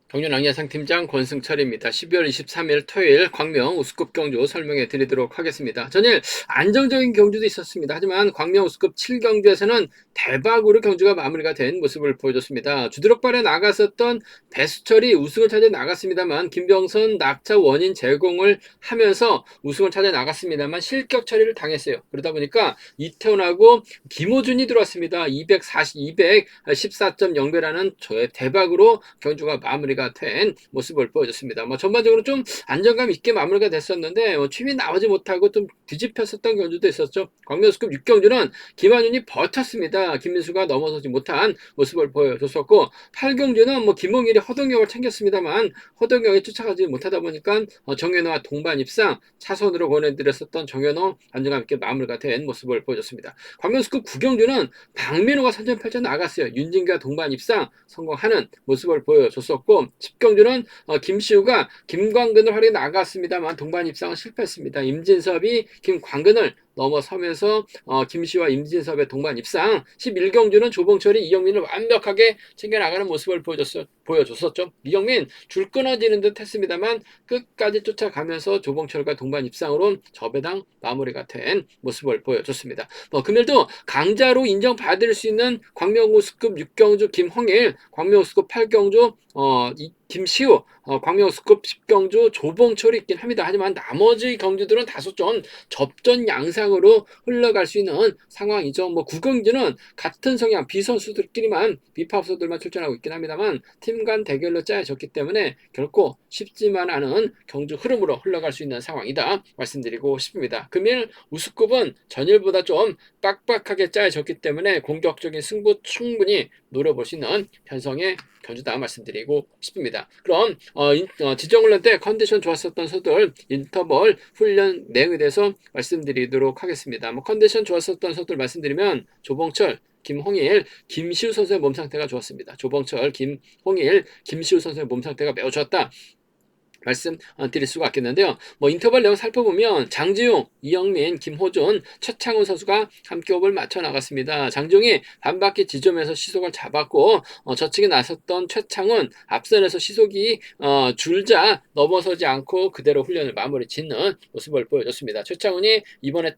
경륜 양예상팀장 권승철입니다. 12월 23일 토요일 광명 우수급 경주 설명해 드리도록 하겠습니다. 전일 안정적인 경주도 있었습니다. 하지만 광명 우수급 7경주에서는 대박으로 경주가 마무리가 된 모습을 보여줬습니다. 주드럭발에 나갔었던 배수철이 우승을 찾아 나갔습니다만 김병선 낙차 원인 제공을 하면서 우승을 찾아 나갔습니다만 실격 처리를 당했어요. 그러다 보니까 이태원하고 김호준이 들어왔습니다. 214.0배라는 대박으로 경주가 마무리가 된 모습을 보여줬습니다. 전반적으로 좀 안정감 있게 마무리가 됐었는데 취미 나오지 못하고 좀 뒤집혔었던 경주도 있었죠. 광명수급 6경주는 김한윤이 버텼습니다. 김민수가 넘어서지 못한 모습을 보여줬었고 8경주는 김홍일이 허동혁을 챙겼습니다만 허동혁이 쫓아가지 못하다 보니까 정현호와 동반 입상 차선으로 보내드렸었던 정현호 안정감 있게 마무리가 된 모습을 보여줬습니다. 광명수급 9경주는 박민호가 선전 펼쳐 나갔어요. 윤진과 동반 입상 성공하는 모습을 보여줬었고 10경주는 김시우가 김광근을 활용해 나갔습니다만 동반 입상은 실패했습니다. 임진섭이 김광근을 넘어서면서 김시우와 임진섭의 동반 입상. 11경주는 조봉철이 이영민을 완벽하게 챙겨나가는 모습을 보여줬었죠. 이영민 줄 끊어지는 듯 했습니다만 끝까지 쫓아가면서 조봉철과 동반 입상으로 저배당 마무리가 된 모습을 보여줬습니다. 금일도 강자로 인정받을 수 있는 광명우수급 6경주 김홍일, 광명우수급 8경주 김시우, 광명우수급 10경주 조봉철이 있긴 합니다. 하지만 나머지 경주들은 다소 좀 접전 양상으로 흘러갈 수 있는 상황이죠. 9경주는 같은 성향 비선수들끼리만 비파업소들만 출전하고 있긴 합니다만 팀 간 대결로 짜여졌기 때문에 결코 쉽지만 않은 경주 흐름으로 흘러갈 수 있는 상황이다 말씀드리고 싶습니다. 금일 우수급은 전일보다 좀 빡빡하게 짜여졌기 때문에 공격적인 승부 충분히 노려볼 수 있는 편성의 경주다 말씀드리고 싶습니다. 그럼 지정훈련 때 컨디션 좋았었던 선수들 인터벌 훈련 내용에 대해서 말씀드리도록 하겠습니다. 컨디션 좋았었던 선수들 말씀드리면 조봉철, 김홍일, 김시우 선수의 몸 상태가 좋았습니다. 조봉철, 김홍일, 김시우 선수의 몸 상태가 매우 좋았다. 말씀 드릴 수가 있겠는데요. 인터벌 내용 살펴보면 장지용, 이영민, 김호준, 최창훈 선수가 함께 호흡을 맞춰 나갔습니다. 장지용이 반바퀴 지점에서 시속을 잡았고 저측에 나섰던 최창훈 앞선에서 시속이 줄자 넘어서지 않고 그대로 훈련을 마무리 짓는 모습을 보여줬습니다. 최창훈이 이번에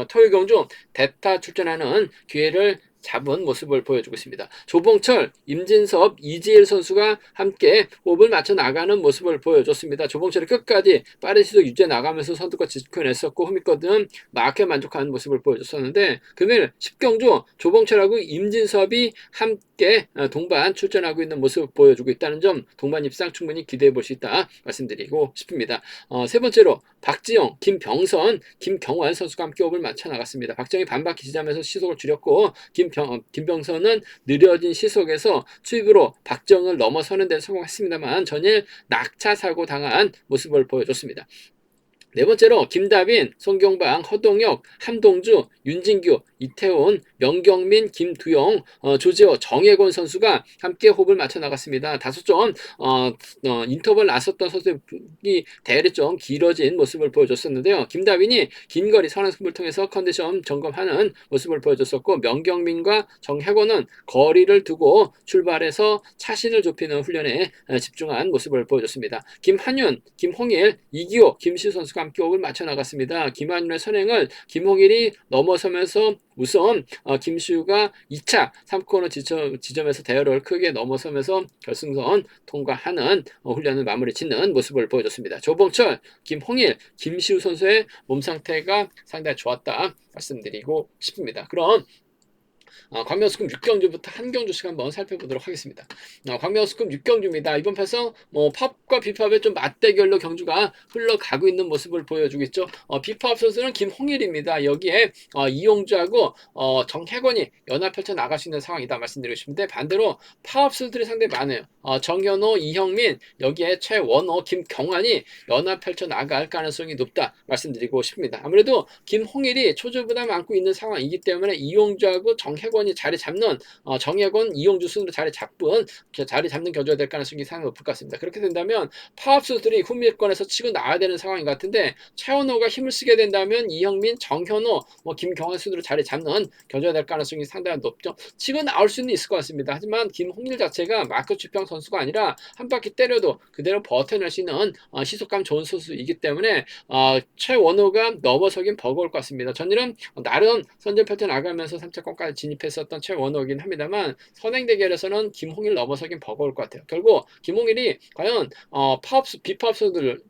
토요일 경주 대타 출전하는 기회를 잡은 모습을 보여주고 있습니다. 조봉철, 임진섭, 이지일 선수가 함께 호흡을 맞춰 나가는 모습을 보여줬습니다. 조봉철이 끝까지 빠른 시속 유지해 나가면서 선두가 지켜냈었고 후미권은 막혀 만족하는 모습을 보여줬었는데 금일 10경주 조봉철하고 임진섭이 함께 동반 출전하고 있는 모습을 보여주고 있다는 점 동반 입상 충분히 기대해 볼 수 있다 말씀드리고 싶습니다. 세 번째로 박지영, 김병선, 김경환 선수가 함께 호흡을 맞춰 나갔습니다. 박지영이 반바퀴 지점에서 시속을 줄였고 김병선은 느려진 시속에서 추입으로 박정을 넘어서는 데 성공했습니다만 전일 낙차 사고 당한 모습을 보여줬습니다. 네 번째로 김다빈, 송경방, 허동혁, 함동주, 윤진규, 이태원, 명경민, 김두영, 조지호, 정혜권 선수가 함께 호흡을 맞춰 나갔습니다. 다소 좀 인터벌 나섰던 선수들이 대결이 좀 길어진 모습을 보여줬었는데요. 김다빈이 긴 거리 선행승부를 통해서 컨디션 점검하는 모습을 보여줬었고 명경민과 정혜권은 거리를 두고 출발해서 차신을 좁히는 훈련에 집중한 모습을 보여줬습니다. 김한윤, 김홍일, 이기호, 김시우 선수가 함께 호흡을 맞춰 나갔습니다. 김한윤의 선행을 김홍일이 넘어서면서 우선 김시우가 2차 3코너 지점에서 대열을 크게 넘어서면서 결승선 통과하는 훈련을 마무리 짓는 모습을 보여줬습니다. 조봉철, 김홍일, 김시우 선수의 몸 상태가 상당히 좋았다 말씀드리고 싶습니다. 그럼 광명수급 6경주부터 한 경주씩 한번 살펴보도록 하겠습니다. 광명수급 6경주입니다. 이번 편성 팝과 비팝의 좀 맞대결로 경주가 흘러가고 있는 모습을 보여주고 있죠. 비팝 선수는 김홍일입니다. 여기에 이용주하고 정혜권이 연합 펼쳐 나갈 수 있는 상황이다 말씀드리고 싶은데 반대로 파업 선수들이 상당히 많아요. 정현호, 이형민, 여기에 최원호, 김경환이 연합 펼쳐 나갈 가능성이 높다 말씀드리고 싶습니다. 아무래도 김홍일이 초조부담 안고 있는 상황이기 때문에 이용주하고 정혜권 정혜권이 자리 잡는 정혜권, 이용주 순으로 자리 잡는 견주가 될 가능성이 상당히 높을 것 같습니다. 그렇게 된다면 파업 선수들이 후미권에서 치고 나와야 되는 상황인 것 같은데 최원호가 힘을 쓰게 된다면 이형민, 정현호, 김경환 순으로 자리 잡는 견주가 될 가능성이 상당히 높죠. 치고 나올 수는 있을 것 같습니다. 하지만 김홍일 자체가 마크 주평 선수가 아니라 한 바퀴 때려도 그대로 버텨낼 수 있는 시속감 좋은 선수이기 때문에 최원호가 넘어서긴 버거울 것 같습니다. 전일은 나름 선전 펼쳐 나가면서 3차권까지 진입했었던 최원호이긴 합니다만 선행 대결에서는 김홍일 넘어서긴 버거울 것 같아요. 결국 김홍일이 과연 비파업 선수들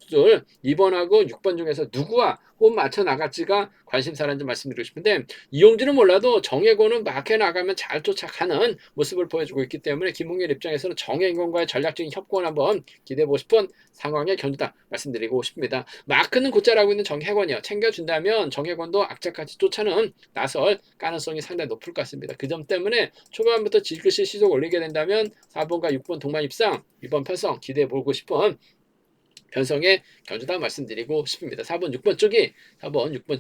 2번하고 6번 중에서 누구와 호흡 맞춰 나갈지가 관심사라는 점 말씀드리고 싶은데 이용주는 몰라도 정혜권은 막해 나가면 잘 쫓아가는 모습을 보여주고 있기 때문에 김홍일 입장에서는 정혜권과의 전략적인 협공을 한번 기대해보고 싶은 상황의 견주다 말씀드리고 싶습니다. 마크는 곧잘하고 있는 정혜권이요. 챙겨준다면 정혜권도 악착같이 쫓아는 나설 가능성이 상당히 높을 것 같습니다. 그 점 때문에 초반부터 지그시 시속 올리게 된다면 4번과 6번 동반 입상, 2번 편성 기대해보고 싶은 변성의 견주다 말씀드리고 싶습니다. 4번, 6번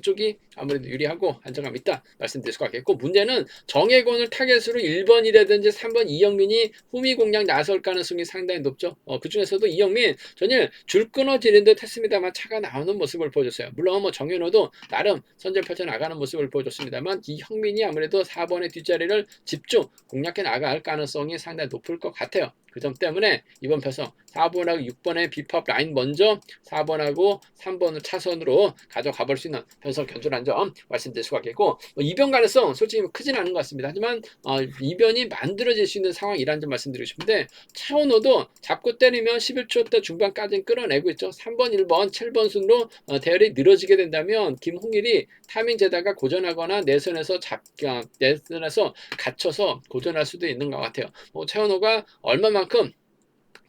쪽이 아무래도 유리하고 안정감 있다 말씀드릴 수가 있겠고 문제는 정혜권을 타겟으로 1번이라든지 3번 이영민이 후미 공략 나설 가능성이 상당히 높죠. 그 중에서도 이영민 전일 줄 끊어지는 듯 했습니다만 차가 나오는 모습을 보여줬어요. 물론 정현호도 나름 선전 펼쳐 나가는 모습을 보여줬습니다만 이형민이 아무래도 4번의 뒷자리를 집중 공략해 나갈 가능성이 상당히 높을 것 같아요. 그 점 때문에 이번 편성 4번하고 6번의 비팝 라인 먼저 4번하고 3번을 차선으로 가져가 볼 수 있는 편성 견주라는 점 말씀드릴 수가 있겠고 이변 가능성 솔직히 크진 않은 것 같습니다. 하지만 이변이 만들어질 수 있는 상황이라는 점 말씀드리고 싶은데 차원호도 잡고 때리면 11초 대 중반까지는 끌어내고 있죠. 3번, 1번, 7번 순으로 대열이 늘어지게 된다면 김홍일이 타이밍 재다가 고전하거나 내선에서 갇혀서 고전할 수도 있는 것 같아요. 차원호가 얼마만큼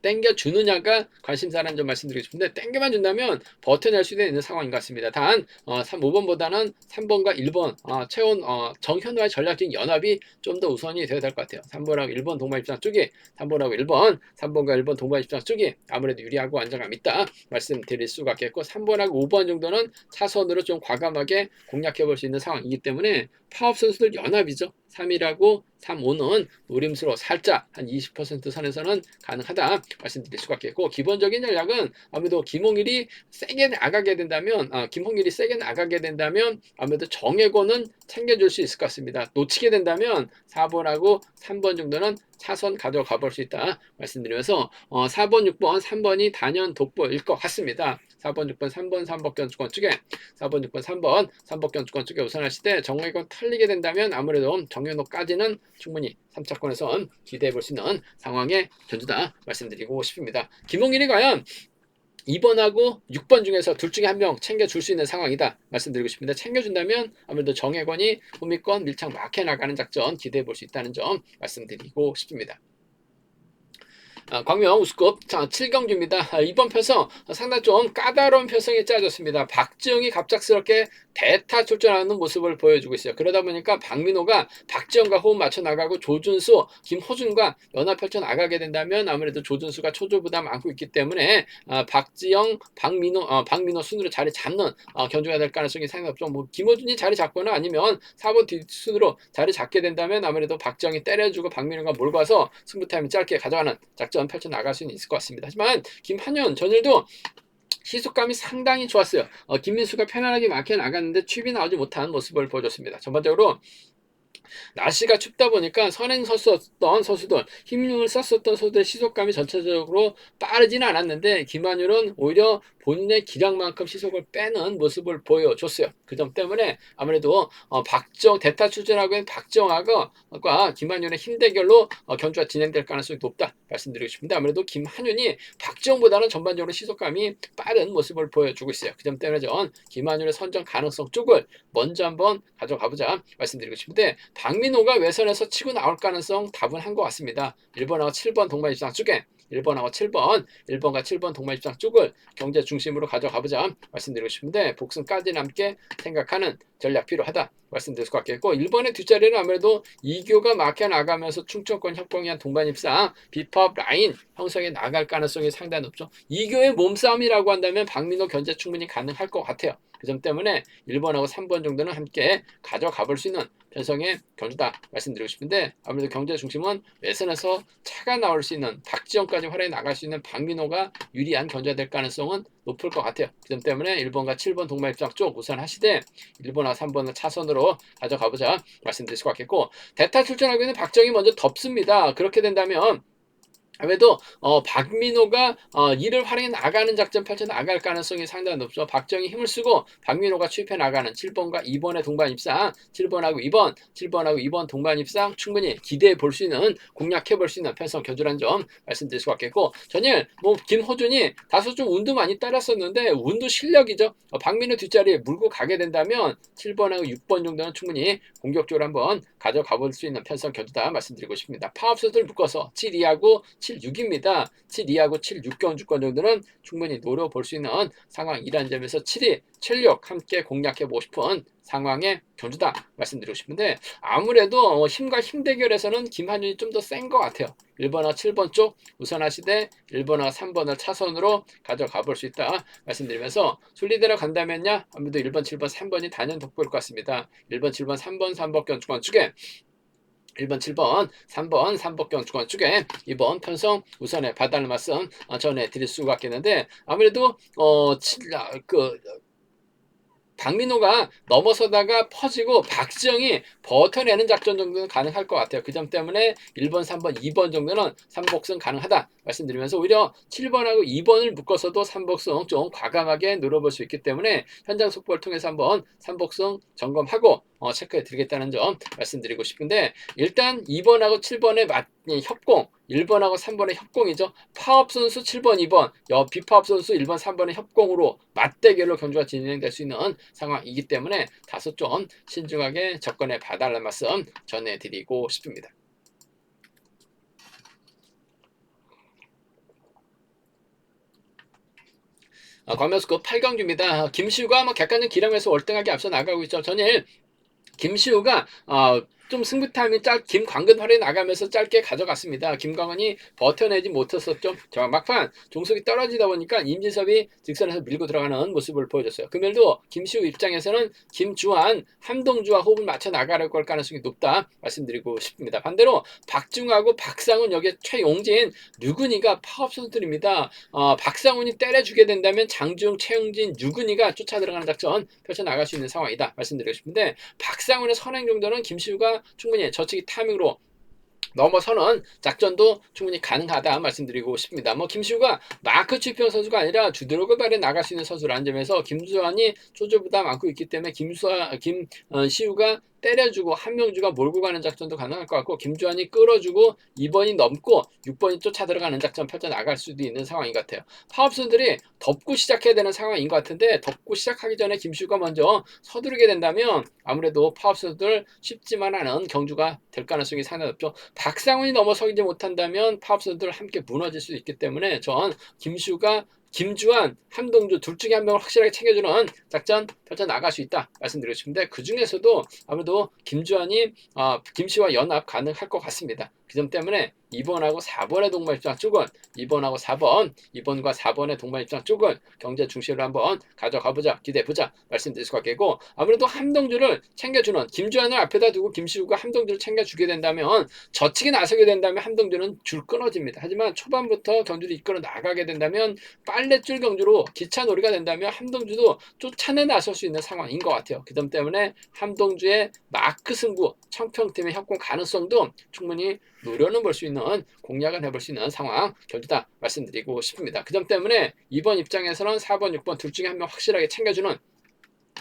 땡겨주느냐가 관심사라는 점 말씀드리고 싶은데 땡겨만 준다면 버텨낼 수 있는 상황인 것 같습니다. 단 5번보다는 3번과 1번 정현우와의 전략적인 연합이 좀 더 우선이 되어야 될 것 같아요. 3번하고 1번 동반 입장 쪽이 3번하고 1번 3번과 1번 동반 입장 쪽이 아무래도 유리하고 안정감 있다 말씀드릴 수가 있겠고 3번하고 5번 정도는 차선으로 좀 과감하게 공략해 볼 수 있는 상황이기 때문에 파업 선수들 연합이죠. 3이라고 3, 5는 노림수로 살짝 한 20% 선에서는 가능하다 말씀드릴 수가 있겠고 기본적인 전략은 아무래도 김홍일이 세게 나가게 된다면 아무래도 정혜권은 챙겨줄 수 있을 것 같습니다. 놓치게 된다면 4번하고 3번 정도는 차선 가져가 볼 수 있다 말씀드리면서 4번, 6번, 3번이 단연 돋보일 것 같습니다. 4번, 6번, 3번, 3번 견주권 쪽에 4번, 6번, 3번 견주권 쪽에 우선하실 때 정혜권 털리게 된다면 아무래도 정현호까지는 충분히 3차권에선 기대해 볼 수 있는 상황의 견주다 말씀드리고 싶습니다. 김홍일이 과연 2번하고 6번 중에서 둘 중에 한 명 챙겨줄 수 있는 상황이다 말씀드리고 싶습니다. 챙겨준다면 아무래도 정혜권이 후미권 밀착 막혀 나가는 작전 기대해 볼 수 있다는 점 말씀드리고 싶습니다. 광명 우스컵 7경주입니다. 이번 편성 상당히 좀 까다로운 편성이 짜졌습니다. 박지영이 갑작스럽게 대타 출전하는 모습을 보여주고 있어요. 그러다 보니까 박민호가 박지영과 호흡 맞춰 나가고 조준수, 김호준과 연합 펼쳐 나가게 된다면 아무래도 조준수가 초조부담 안고 있기 때문에 박지영, 박민호 순으로 자리 잡는 견주가 될 가능성이 상당히 높죠. 김호준이 자리 잡거나 아니면 4번 뒷순으로 자리 잡게 된다면 아무래도 박지영이 때려주고 박민호가 몰고 와서 승부 타임을 짧게 가져가는 작전 펼쳐 나갈 수는 있을 것 같습니다. 하지만 김한현 전일도 시속감이 상당히 좋았어요. 김민수가 편안하게 막혀 나갔는데 칩이 나오지 못한 모습을 보여줬습니다. 전반적으로 날씨가 춥다 보니까 선행 섰었던 선수들, 힘을 썼었던 선수들의 시속감이 전체적으로 빠르지는 않았는데 김한율은 오히려 본인의 기량만큼 시속을 빼는 모습을 보여줬어요. 그 점 때문에 아무래도 대타 출전하고 있는 박정아가 김한윤의 힘 대결로 견주가 진행될 가능성이 높다 말씀드리고 싶습니다. 아무래도 김한윤이 박정보다는 전반적으로 시속감이 빠른 모습을 보여주고 있어요. 그 점 때문에 전 김한윤의 선정 가능성 쪽을 먼저 한번 가져가보자 말씀드리고 싶은데 박민호가 외선에서 치고 나올 가능성 다분한 것 같습니다. 1번하고 7번 동반 입장 쪽에 1번하고 1번과 7번 동반 입장 쪽을 경제 중심으로 가져가보자 말씀드리고 싶은데 복승까지 남게 생각하는 전략 필요하다 말씀드릴 것 같겠고 1번의 뒷자리는 아무래도 이교가 막혀 나가면서 충청권 협공이 한 동반 입상 비법 라인 형성에 나갈 가능성이 상당히 높죠. 이교의 몸싸움이라고 한다면 박민호 견제 충분히 가능할 것 같아요. 그 점 때문에 1번하고 3번 정도는 함께 가져가 볼 수 있는 편성의 경주다 말씀드리고 싶은데, 아무래도 경제 중심은 외선에서 차가 나올 수 있는 박지원까지 활약해 나갈 수 있는 박민호가 유리한 견주가 될 가능성은 높을 것 같아요. 그 점 때문에 1번과 7번 동반 입장 쪽 우선 하시되 1번과 3번을 차선으로 가져가보자 말씀드릴 것 같겠고, 대타 출전하고 있는 박정희 먼저 덮습니다. 그렇게 된다면 아무래도 박민호가 이를 활용해 나가는 작전 펼쳐 나갈 가능성이 상당히 높죠. 박정희 힘을 쓰고 박민호가 추입해 나가는 7번과 2번의 동반 입상, 7번하고 2번 동반 입상 충분히 기대해 볼 수 있는, 공략해 볼 수 있는 편성 견주라는 점 말씀드릴 수 같겠고, 전일 김호준이 다소 좀 운도 많이 따랐었는데 운도 실력이죠. 박민호 뒷자리에 물고 가게 된다면 7번하고 6번 정도는 충분히 공격적으로 한번 가져가 볼 수 있는 편성 견주다 말씀드리고 싶습니다. 파업선수를 묶어서 7-2하고 7-6입니다. 7-2하고 7-6 경주권 정도는 충분히 노려볼 수 있는 상황이라는 점에서 7-2, 7-6 함께 공략해보고 싶은 상황의 경주다 말씀드리고 싶은데, 아무래도 힘과 힘 대결에서는 김한준이 좀 더 센 것 같아요. 1번과 7번 쪽 우선 하시되 1번과 3번을 차선으로 가져가 볼 수 있다 말씀드리면서, 순리대로 간다면요 아무래도 1번, 7번, 3번이 단연 돋보일 것 같습니다. 1번, 7번, 3번, 3번 경주권 쪽에 1번, 7번, 3번, 3복경 주권 쪽에 이번 편성 우선에 봐달라는 말씀 전해드릴 수가 있겠는데, 아무래도 박민호가 넘어서다가 퍼지고 박지영이 버텨내는 작전 정도는 가능할 것 같아요. 그 점 때문에 1번, 3번, 2번 정도는 3복승 가능하다 말씀드리면서, 오히려 7번하고 2번을 묶어서도 3복승 좀 과감하게 노려볼 수 있기 때문에 현장 속보를 통해서 한번 3복승 점검하고 체크해 드리겠다는 점 말씀드리고 싶은데, 일단 2번하고 7번의 협공, 1번하고 3번의 협공이죠. 파업 선수 7번, 2번, 비파업 선수 1번, 3번의 협공으로 맞대결로 경주가 진행될 수 있는 상황이기 때문에 다소 좀 신중하게 접근해 봐달라는 말씀 전해드리고 싶습니다. 광명스급 8경주입니다. 김시우가 객관적 기량에서 월등하게 앞서 나가고 있죠. 전일 김시우가 좀 승부 타임이 김광근 활에 나가면서 짧게 가져갔습니다. 김광근이 버텨내지 못했었죠. 막판 종속이 떨어지다 보니까 임진섭이 직선에서 밀고 들어가는 모습을 보여줬어요. 금일도 김시우 입장에서는 김주환, 함동주와 호흡을 맞춰 나가려고 할 가능성이 높다 말씀드리고 싶습니다. 반대로 박중하고 박상훈, 여기에 최용진, 류근희가 파업 선수들입니다. 박상훈이 때려주게 된다면 장중, 최용진, 류근희가 쫓아 들어가는 작전 펼쳐 나갈 수 있는 상황이다 말씀드리고 싶은데, 박상훈의 선행 정도는 김시우가 충분히 저치기 타이밍으로 넘어서는 작전도 충분히 가능하다 말씀드리고 싶습니다. 김시우가 마크 취평 선수가 아니라 주드로그 발에 나갈 수 있는 선수라는 점에서 김주환이 초조부담 안고 있기 때문에 김시우가 때려주고 한명주가 몰고 가는 작전도 가능할 것 같고, 김주환이 끌어주고 2번이 넘고 6번이 쫓아 들어가는 작전 펼쳐 나갈 수도 있는 상황인 것 같아요. 파업선들이 덮고 시작해야 되는 상황인 것 같은데, 덮고 시작하기 전에 김시우가 먼저 서두르게 된다면 아무래도 파업선들 쉽지만 않은 경주가 될 가능성이 상당히 높죠. 박상훈이 넘어서지 못한다면 파업선들 함께 무너질 수 있기 때문에 전 김시우가 김주환, 함동주 둘 중에 한 명을 확실하게 챙겨주는 작전 펼쳐 나갈 수 있다 말씀드리고 싶은데, 그 중에서도 아무래도 김주환이 김씨와 연합 가능할 것 같습니다. 그 점 때문에 2번하고 4번의 동반 입장 쪽은 2번하고 4번, 2번과 4번의 동반 입장 쪽은 경제 중심으로 한번 가져가보자, 기대해보자 말씀드릴 수 같겠고, 아무래도 함동주를 챙겨주는, 김주환을 앞에다 두고 김시우가 함동주를 챙겨주게 된다면, 저측에 나서게 된다면 함동주는 줄 끊어집니다. 하지만 초반부터 경주를 이끌어 나가게 된다면, 빨래줄 경주로 기차놀이가 된다면 함동주도 쫓아내 나설 수 있는 상황인 것 같아요. 그 점 때문에 함동주의 마크 승부, 청평팀의 협공 가능성도 충분히 노려는 볼 수 있는, 공략을 해볼 수 있는 상황 경주다 말씀드리고 싶습니다. 그 점 때문에 이번 입장에서는 4번, 6번 둘 중에 한 명 확실하게 챙겨주는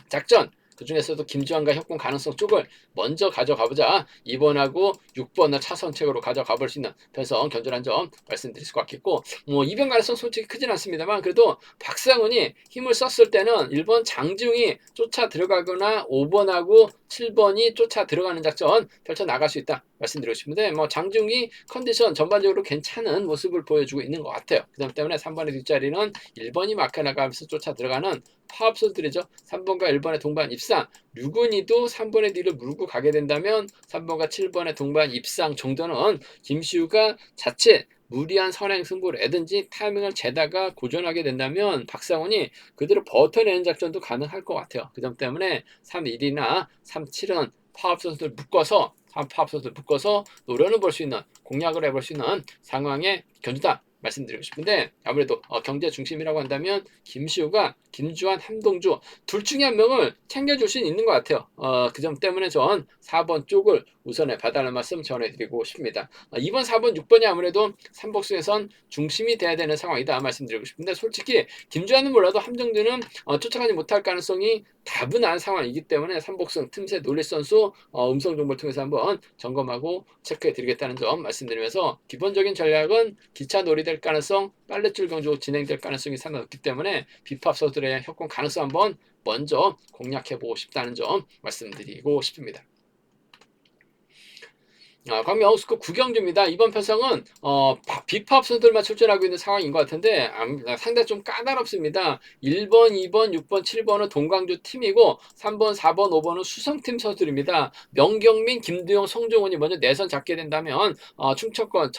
작전, 그 중에서도 김주환과 협공 가능성 쪽을 먼저 가져가보자, 2번하고 6번을 차선책으로 가져가 볼 수 있는 편성 견주란 점 말씀드릴 수 같겠고, 이변 가능성 솔직히 크진 않습니다만, 그래도 박상훈이 힘을 썼을 때는 1번 장지웅이 쫓아 들어가거나 5번하고 7번이 쫓아 들어가는 작전 펼쳐 나갈 수 있다 말씀드리고 싶은데, 장지웅이 컨디션 전반적으로 괜찮은 모습을 보여주고 있는 것 같아요. 그 점 때문에 3번의 뒷자리는 1번이 막혀 나가면서 쫓아 들어가는 파업선들이죠. 3번과 1번의 동반 입상, 류근희도 3번의 뒤를 물고 가게 된다면 3번과 7번의 동반 입상 정도는 김시우가 자칫 무리한 선행 승부라든지 타이밍을 재다가 고전하게 된다면 박상훈이 그대로 버텨내는 작전도 가능할 것 같아요. 그 점 때문에 3-1이나 3-7은 파업 선수들 묶어서 노련을 볼 수 있는, 공략을 해볼 수 있는 상황의 견주다 말씀드리고 싶은데, 아무래도 경제 중심이라고 한다면 김시우가 김주환, 함동주 둘 중에 한 명을 챙겨줄 수 있는 것 같아요. 그 점 때문에 전 4번 쪽을 우선에 봐달라는 말씀 전해드리고 싶습니다. 2번, 4번, 6번이 아무래도 삼복수에선 중심이 돼야 되는 상황이다 말씀드리고 싶은데, 솔직히 김주환은 몰라도 함정주는 쫓아가지 못할 가능성이 다분한 상황이기 때문에 삼복승 틈새 놀릴 선수 음성 정보를 통해서 한번 점검하고 체크해 드리겠다는 점 말씀드리면서, 기본적인 전략은 기차 놀이 될 가능성, 빨래줄 경주 진행될 가능성이 상당히 높기 때문에 비팝 선수들의 협공 가능성 한번 먼저 공략해 보고 싶다는 점 말씀드리고 싶습니다. 광명스급 구경주입니다. 이번 편성은 비팝 선수들만 출전하고 있는 상황인 것 같은데 상당히 좀 까다롭습니다. 1번, 2번, 6번, 7번은 동광주 팀이고 3번, 4번, 5번은 수성팀 선수들입니다. 명경민, 김두영, 송종훈이 먼저 내선 잡게 된다면 충청권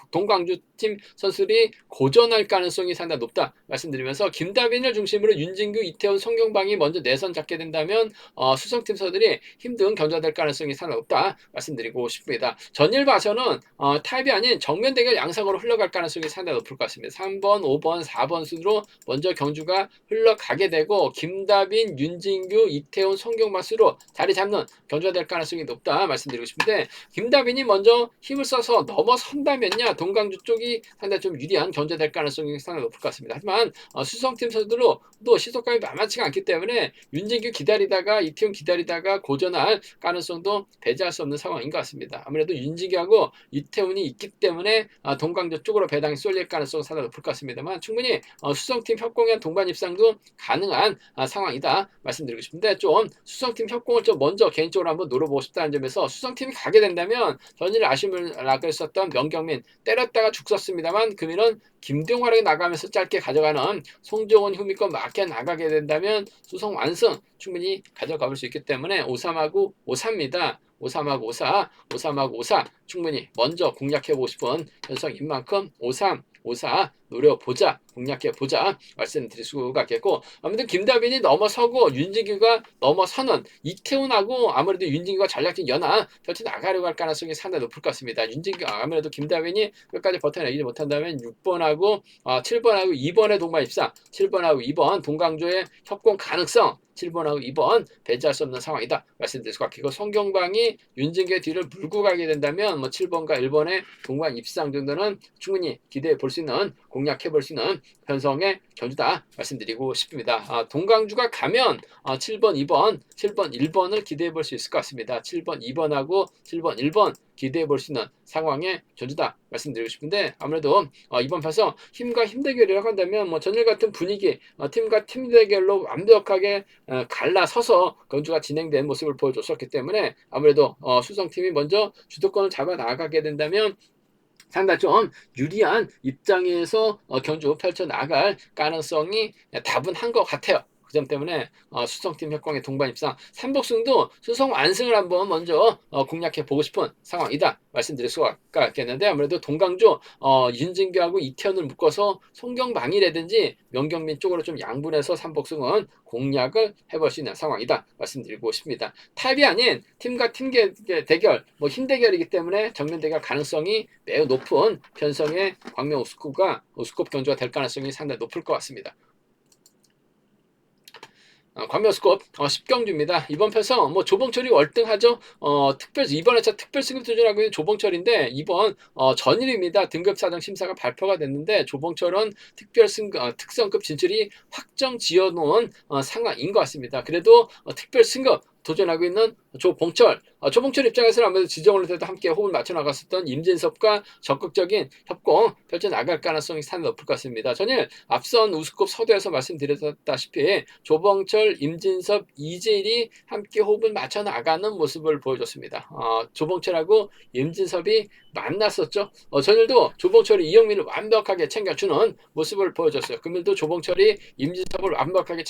동광주 팀 선수들이 고전할 가능성이 상당히 높다 말씀드리면서, 김다빈을 중심으로 윤진규, 이태원, 송경방이 먼저 내선 잡게 된다면 수성팀 선수들이 힘든 견제될 가능성이 상당히 높다 말씀드리고 싶습니다. 전일 봐서는 타입이 아닌 정면 대결 양상으로 흘러갈 가능성이 상당히 높을 것 같습니다. 3번, 5번, 4번 순으로 먼저 경주가 흘러가게 되고 김다빈, 윤진규, 이태원, 송경만 수로 자리 잡는 경주가 될 가능성이 높다 말씀드리고 싶은데, 김다빈이 먼저 힘을 써서 넘어선다면야 동강주 쪽이 상당히 좀 유리한 견제될 가능성이 상당히 높을 것 같습니다. 하지만 수성팀 선수들도 또 시속감이 만만치가 않기 때문에 윤진규 기다리다가 이태원 기다리다가 고전할 가능성도 배제할 수 없는 상황인 것 같습니다. 아무래도 윤진규하고 이태원이 있기 때문에 동강주 쪽으로 배당이 쏠릴 가능성은 상당히 높을 것 같습니다만, 충분히 수성팀 협공의 동반 입상도 가능한 상황이다 말씀드리고 싶은데, 좀 수성팀 협공을 좀 먼저 개인적으로 한번 노려보고 싶다는 점에서, 수성팀이 가게 된다면 전일 아쉬움을 낙을 썼던 명경민 때렸다가 죽었습니다만 금일은 김동활에게 나가면서 짧게 가져가는 송정원, 휴미권 맞게 나가게 된다면 수성 완승 충분히 가져가 볼 수 있기 때문에 5-3하고 5-4입니다. 5-3하고 5-4, 5-3하고 5-4 충분히 먼저 공략해보고 싶은 현성인 만큼 5-3, 5-4 노려보자, 공략해보자 말씀드릴 수가 있겠고, 아무튼 김다빈이 넘어서고 윤진규가 넘어서는 이태훈하고 아무래도 윤진규가 전략적 연합 펼쳐 나가려고 할 가능성이 상당히 높을 것 같습니다. 윤진규 아무래도 김다빈이 끝까지 버텨내지 못한다면 6번하고 7번하고 2번의 동반 입상, 7번하고 2번 동강조의 협공 가능성 7번하고 2번 배제할 수 없는 상황이다 말씀드릴 수 같고, 송경방이 윤진규의 뒤를 물고 가게 된다면 7번과 1번의 동반 입상 정도는 충분히 기대해 볼 수 있는, 공략해 볼 수 있는 편성의 견주다 말씀드리고 싶습니다. 동강주가 가면 7번, 2번, 7번, 1번을 기대해 볼 수 있을 것 같습니다. 7번, 2번하고 7번, 1번 기대해 볼 수 있는 상황의 견주다 말씀드리고 싶은데, 아무래도 이번 편성 힘과 힘 대결이라고 한다면 전일 같은 분위기, 팀과 팀 대결로 완벽하게 갈라서서 견주가 진행된 모습을 보여줬었기 때문에, 아무래도 수성팀이 먼저 주도권을 잡아 나가게 된다면 상당히 좀 유리한 입장에서 견주 펼쳐 나갈 가능성이 다분한 것 같아요. 그 점 때문에 수성팀 협공의 동반 입상, 삼복승도 수성 완승을 한번 먼저 공략해 보고 싶은 상황이다 말씀드릴 수가 있겠는데, 아무래도 동강조 윤진규하고 이태원을 묶어서 송경방이라든지 명경민 쪽으로 좀 양분해서 삼복승은 공략을 해볼 수 있는 상황이다 말씀드리고 싶습니다. 타입이 아닌 팀과 팀 대결, 힘 대결이기 때문에 정면 대결 가능성이 매우 높은 편성의 광명 우스컵 견주가 될 가능성이 상당히 높을 것 같습니다. 광명스컵 10경주입니다. 이번 편성 조봉철이 월등하죠. 이번 회차 특별 승급 도전하고 있는 조봉철인데, 이번 전일입니다. 등급 사정 심사가 발표가 됐는데 조봉철은 특성급 진출이 확정 지어놓은 상황인 것 같습니다. 그래도 특별 승급 도전하고 있는 조봉철 입장에서는 아무래도 지정을 해도 함께 호흡을 맞춰 나갔었던 임진섭과 적극적인 협공 펼쳐 나갈 가능성이 상당히 높을 것 같습니다. 전일 앞선 우스컵 서두에서 말씀드렸다시피 조봉철, 임진섭, 이재일이 함께 호흡을 맞춰 나가는 모습을 보여줬습니다. 조봉철하고 임진섭이 만났었죠. 전일도 조봉철이 이영민을 완벽하게 챙겨주는 모습을 보여줬어요. 금일도 조봉철이 임진섭을 완벽하게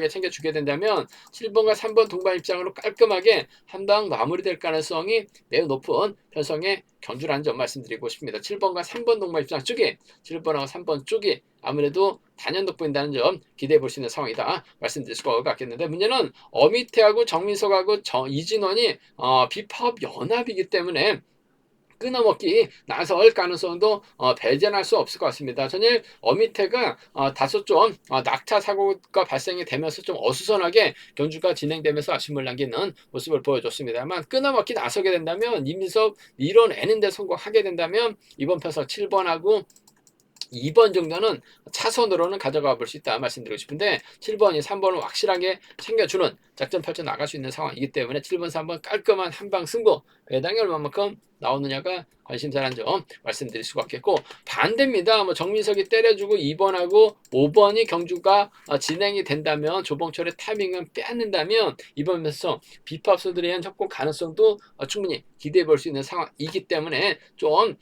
챙겨주게 된다면 7번과 3번 동반 입장으로 깔끔하게 깔끔하게 한 방 마무리될 가능성이 매우 높은 편성의 경주라는 점 말씀드리고 싶습니다. 7번과 3번 동반 입장 쪽이 7번하고 3번 쪽이 아무래도 단연독 보인다는 점 기대해 볼 수 있는 상황이다 말씀드릴 수가 같겠는데, 문제는 어미태하고 정민석하고 이진원이 비파업 연합이기 때문에 끊어먹기 나설 가능성도 배제할 수 없을 것 같습니다. 전일 어미태가 다소 좀 낙차 사고가 발생이 되면서 좀 어수선하게 경주가 진행되면서 아쉬움을 남기는 모습을 보여줬습니다만, 끊어먹기 나서게 된다면 임민석 밀어내는 데 성공하게 된다면 이번 편서 7번하고 2번 정도는 차선으로는 가져가 볼 수 있다 말씀드리고 싶은데, 7번이 3번을 확실하게 챙겨주는 작전 펼쳐 나갈 수 있는 상황이기 때문에 7번, 3번 깔끔한 한방 승부, 배당이 얼마만큼 나오느냐가 관심사라는 점 말씀드릴 수가 없겠고, 반대입니다. 정민석이 때려주고 2번하고 5번이 경주가 진행이 된다면, 조봉철의 타이밍을 빼앗는다면 이번에서 비파업소들에 의한 협공 가능성도 충분히 기대해 볼 수 있는 상황이기 때문에 좀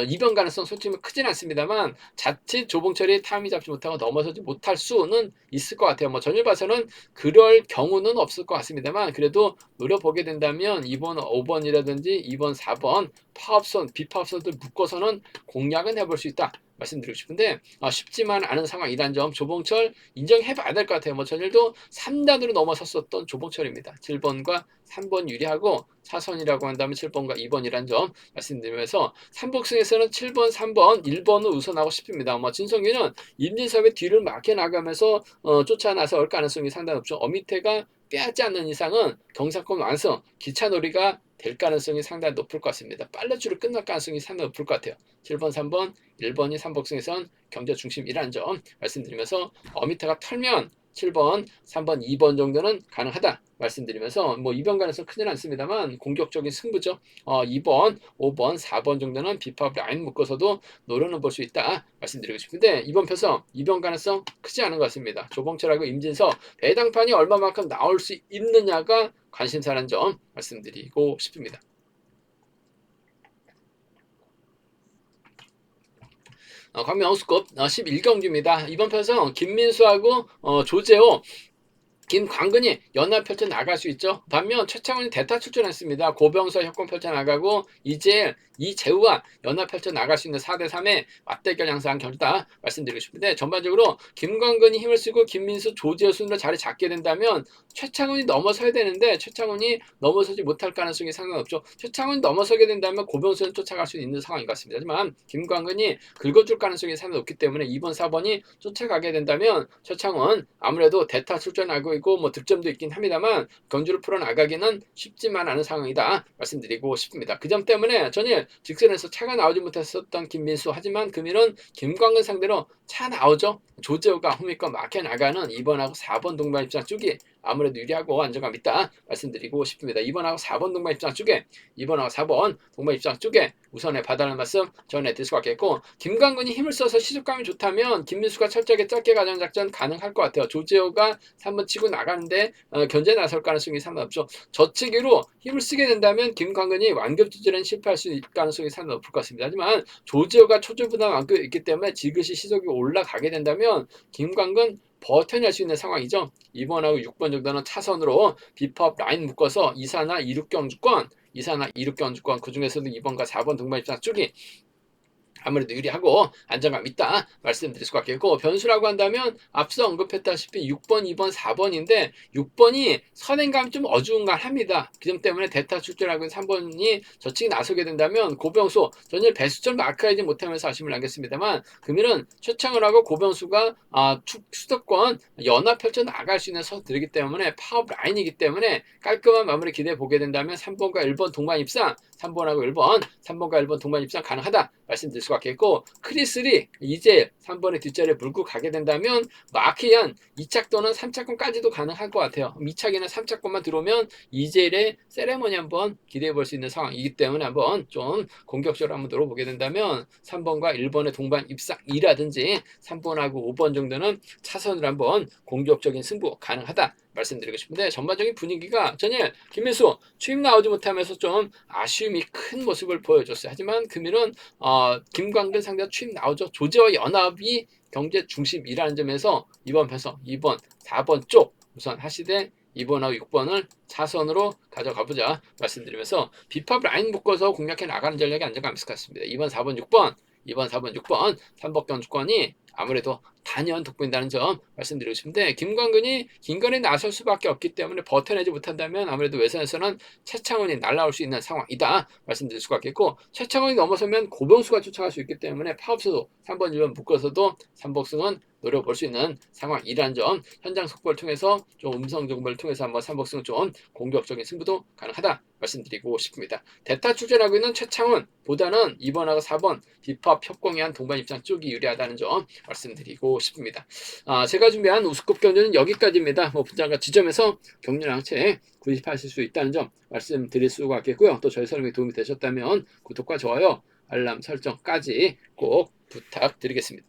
이변 가능성 솔직히 크진 않습니다만, 자칫 조봉철이 타이밍 잡지 못하고 넘어서지 못할 수는 있을 것 같아요. 전일 봐서는 그럴 경우는 없을 것 같습니다만, 그래도 노려보게 된다면 2번, 5번이라든지 2번, 4번 파업선, 비파업선들 묶어서는 공략은 해볼 수 있다 말씀드리고 싶은데, 쉽지만 않은 상황이란 점 조봉철 인정해봐야 될 것 같아요. 전일도 3단으로 넘어섰었던 조봉철입니다. 7번과 3번 유리하고 차선이라고 한다면 7번과 2번이란 점 말씀드리면서, 삼복승에서는 7번, 3번, 1번을 우선하고 싶습니다. 진성규는 임진섭의 뒤를 막혀 나가면서 쫓아 나설 가능성이 상당히 높죠. 어미태가 빼앗지 않는 이상은 경사권 완성, 기차놀이가 될 가능성이 상당히 높을 것 같습니다. 빨래줄을 끝날 가능성이 상당히 높을 것 같아요. 7번, 3번, 1번이 삼복승에선 경제 중심이라는 점 말씀드리면서, 어미태가 털면 7번, 3번, 2번 정도는 가능하다 말씀드리면서, 이변 가능성 크진 않습니다만 공격적인 승부죠. 2번, 5번, 4번 정도는 비파업 라인 묶어서도 노려는 볼 수 있다 말씀드리고 싶은데, 이번 편성 이변 가능성 크지 않은 것 같습니다. 조봉철하고 임진석 배당판이 얼마만큼 나올 수 있느냐가 관심사라는 점 말씀드리고 싶습니다. 광명호수급 11경주입니다. 이번 편성 김민수하고 조재호, 김광근이 연합 펼쳐 나갈 수 있죠. 반면 최창훈이 대타 출전했습니다. 고병서 협공 펼쳐 나가고 이재일, 이재우와 연합 펼쳐 나갈 수 있는 4대3의 맞대결 양상한 경기다 말씀드리고 싶은데, 전반적으로 김광근이 힘을 쓰고 김민수, 조재호 순으로 자리 잡게 된다면 최창훈이 넘어서야 되는데 최창훈이 넘어서지 못할 가능성이 상당히 없죠. 최창훈이 넘어서게 된다면 고병수는 쫓아갈 수 있는 상황인 것 같습니다. 하지만 김광근이 긁어줄 가능성이 상당히 높기 때문에 2번, 4번이 쫓아가게 된다면 최창훈 아무래도 대타 출전하고 있고 득점도 있긴 합니다만 경주를 풀어나가기는 쉽지만 않은 상황이다 말씀드리고 싶습니다. 그 점 때문에 전일 직선에서 차가 나오지 못했었던 김민수, 하지만 금일은 김광근 상대로 차 나오죠. 조재호가 홈이권 막혀 나가는 2번하고 4번 동반 입장 쪽이 아무래도 유리하고 안정감 있다 말씀드리고 싶습니다. 2번하고 4번 동반 입장 쪽에 2번하고 4번 동반 입장 쪽에 우선에 봐달라는 말씀 전해드릴 수가 있겠고, 김광근이 힘을 써서 시속감이 좋다면 김민수가 철저하게 짧게 가자는 작전 가능할 것 같아요. 조재호가 3번 치고 나가는데 견제 나설 가능성이 상당히 높죠. 저치기로 힘을 쓰게 된다면 김광근이 완급 조절엔 실패할 수 있을 가능성이 상당히 높을 것 같습니다. 하지만 조재호가 초조부담 안고 있기 때문에 지그시 시속이 올라가게 된다면 김광근 버텨낼 수 있는 상황이죠. 2번하고 6번 정도는 차선으로 비파업 라인 묶어서 2사나 2륙경주권, 2사나 2륙경주권, 그 중에서도 2번과 4번 동반 입장 쪽이 아무래도 유리하고 안정감 있다 말씀드릴 수가 있겠고, 변수라고 한다면 앞서 언급했다시피 6번, 2번, 4번인데 6번이 선행감이 좀 어중간합니다. 그 점 때문에 대타 출전하고 있는 3번이 저측이 나서게 된다면 고병수 전일 배수점 마크하지 못하면서 아쉬움을 남겼습니다만, 금일은 최창훈하고 고병수가 수도권 연합 펼쳐 나갈 수 있는 선수들이기 때문에 파업 라인이기 때문에 깔끔한 마무리 기대해 보게 된다면 3번과 1번 동반 입상, 3번하고 1번, 3번과 1번 동반 입상 가능하다 말씀드릴 수가 있겠고, 크리스리 이제 3번의 뒷자리에 물고 가게 된다면 마키안 2착 또는 3착권까지도 가능할 것 같아요. 2착이나 3착권만 들어오면 이젤의 세레머니 한번 기대해 볼 수 있는 상황이기 때문에 한번 좀 공격적으로 한번 들어보게 된다면 3번과 1번의 동반 입상이라든지 3번하고 5번 정도는 차선으로 한번 공격적인 승부 가능하다 말씀드리고 싶은데, 전반적인 분위기가 전일 김민수 취임 나오지 못하면서 좀 아쉬움이 큰 모습을 보여줬어요. 하지만 금일은 김광근 상대로 취임 나오죠. 조재호 연합이 경제 중심이라는 점에서 이번 편성 2번, 4번 쪽 우선 하시되 2번하고 6번을 차선으로 가져가 보자 말씀드리면서 비팝 라인 묶어서 공략해 나가는 전략이 안정감 있을 것 같습니다. 2번, 4번, 6번, 2번, 4번, 6번 3번 주권이 아무래도 단연 돋보인다는 점 말씀드리고 싶은데 김광근이 긴거리 나설 수밖에 없기 때문에 버텨내지 못한다면 아무래도 외선에서는 최창원이 날아올 수 있는 상황이다 말씀드릴 수가 있겠고 최창원이 넘어서면 고병수가 쫓아갈 수 있기 때문에 파업수도 3번, 1번 묶어서도 삼복승은 노려볼 수 있는 상황이라는 점 현장 속보를 통해서 좀 음성 정보를 통해서 한번 삼복승 좀 공격적인 승부도 가능하다 말씀드리고 싶습니다. 대타 출전하고 있는 최창훈보다는 2번하고 4번 힙합 협공이 한 동반 입장 쪽이 유리하다는 점 말씀드리고 싶습니다. 제가 준비한 우스컵 경주는 여기까지입니다. 분장과 지점에서 경륜 항체 구입하실 수 있다는 점 말씀드릴 수가 있겠고요. 또 저희 설명이 도움이 되셨다면 구독과 좋아요, 알람 설정까지 꼭 부탁드리겠습니다.